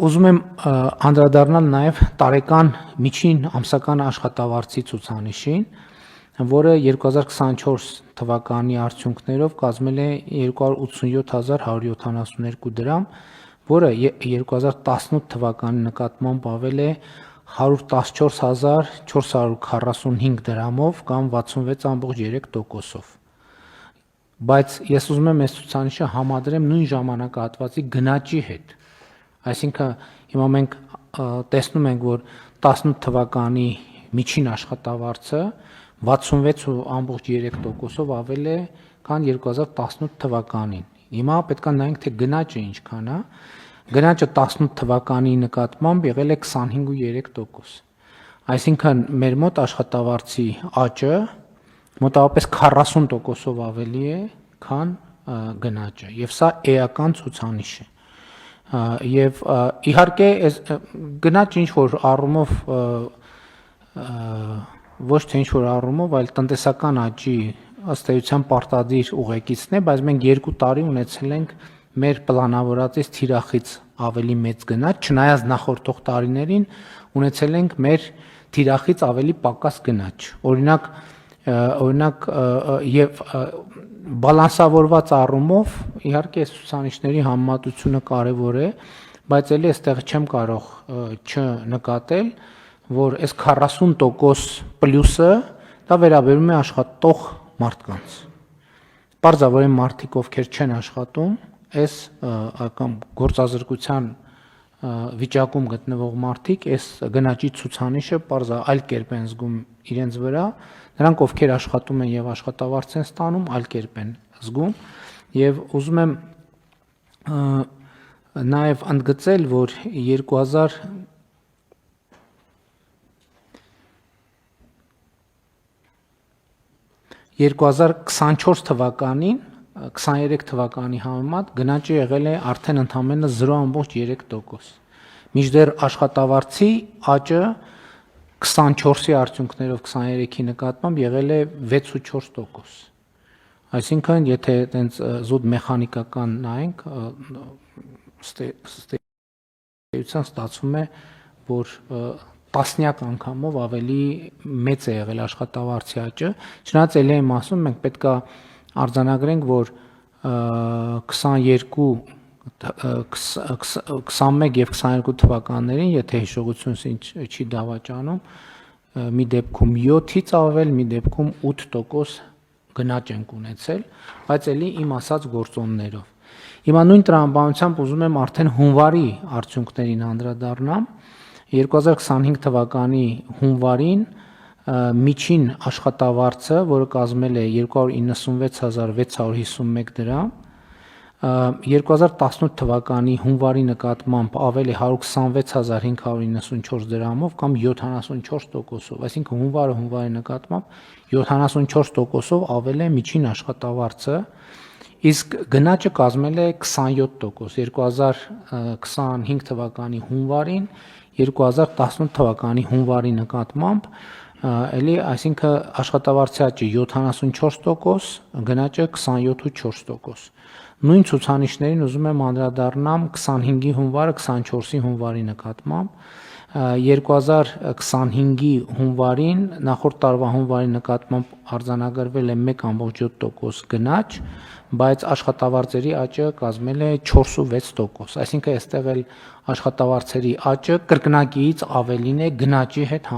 Ուզում եմ անդրադառնալ նաև տարեկան միջին ամսական աշխատավարձի ցուցանիշին, որը 2024 թվականի արդյունքներով կազմել է 287.172 դրամ, որը 2018 թվականի նկատմամբ ավել է 114.445 դրամով կամ 66.3%-ով։ Բայց ես ուզում եմ այս ցուցանիշը համադրեմ նույն ժամանակահատվածի գնաճի հետ։ Այսինքն հիմա մենք տեսնում ենք, որ 18 թվականի միջին աշխատավարձը 66.3%-ով ավել է, քան 2018 թվականին։ Հիմա պետք է նայենք, թե գնաճը ինչքան է։ Գնաճը 18 թվականի նկատմամբ եղել է 25.3%։ Այսինքն մեր մոտ աշխատավարձի աճը մոտավորապես 40%-ով ավելի է, քան գնաճը, եւ սա էական ցուցանիշ է։ Եվ իհարկե այս գնաճը ինչ որ առումով ոչ թե ինչ որ առումով, այլ տնտեսական աճի ըստ էության պարտադիր ուղեկիցն է, բայց մենք 2 տարի ունեցել ենք մեր պլանավորածից թիրախից ավելի մեծ գնաճ, չնայած նախորդող տարիներին ունեցել ենք մեր թիրախից ավելի պակաս գնաճ։ Օրինակ եւ բալանսավորված առումով իհարկե այս ցուցանիշների համեմատությունը կարեւոր է, բայց ելի այստեղ չեմ կարող չնկատել, որ այս 40% պլյուսը դա վերաբերում է աշխատող մարդկանց։ Պարզավոր են մարդիկ, ովքեր չեն աշխատում, այս կամ գործազրկության վիճակում գտնվող մարդիկ այս գնաճի ցուցանիշը պարզ այլ կերպ են զգում իրենց վրա, նրանք ովքեր աշխատում են եւ աշխատավարձ են ստանում, այլ կերպ են զգում եւ ուզում եմ նաեւ ընդգծել, որ 2024 թվականին 23 թվականի համեմատ գնաճը եղել է արդեն ընդամենը 0.3%։ Մինչդեռ աշխատավարձի աճը 24-ի արդյունքներով 23-ի նկատմամբ եղել է 6.4%։ Այսինքն, եթե այտենց զուտ մեխանիկական նայենք, ստացվում է, որ տասնյակ անգամով ավելի մեծ է եղել աշխատավարձի աճը, չնայած ելի եմ ասում, մենք պետք է արձանագրենք, որ 21 եւ 22 թվականներին, եթե հիշողությունս ինձ չի դավաճանում, մի դեպքում 7-ից ավել, մի դեպքում 8% գնաճ ենք ունեցել, բայց ելի իմ ասած գործոններով։ Հիմա նույն տրամաբանությամբ ուզում եմ արդեն հունվարի արդյունքներին անդրադառնամ։ 2025 թվականի հունվարին միջին աշխատավարձը, որը կազմել է 296.651 դրամ, 2018 թվականի հունվարի նկատմամբ ավել է 126.594 դրամով կամ 74%-ով, այսինքն հունվարը հունվարի նկատմամբ 74%-ով ավել է միջին աշխատավարձը, իսկ գնաճը կազմել է 27%, 2025 թվականի հունվարին 2018 թվականի հունվարի նկատմամբ, էլի, այսինքն աշխատավարձի աճը 74%, գնաճը 27.4%։ Նույն ցուցանիշներին ուզում եմ անդրադառնամ 25-ի հունվարը 24-ի հունվարի նկատմամբ, 2025-ի հունվարին նախորդ տարվա հունվարի նկատմամբ արձանագրվել է 1.7% գնաճ, բայց աշխատավարձերի աճը կազմել է 4.6%, այսինքն այստեղ էլ աշխատավարձերի աճը կրկնակիից ավելին է գնաճի հետ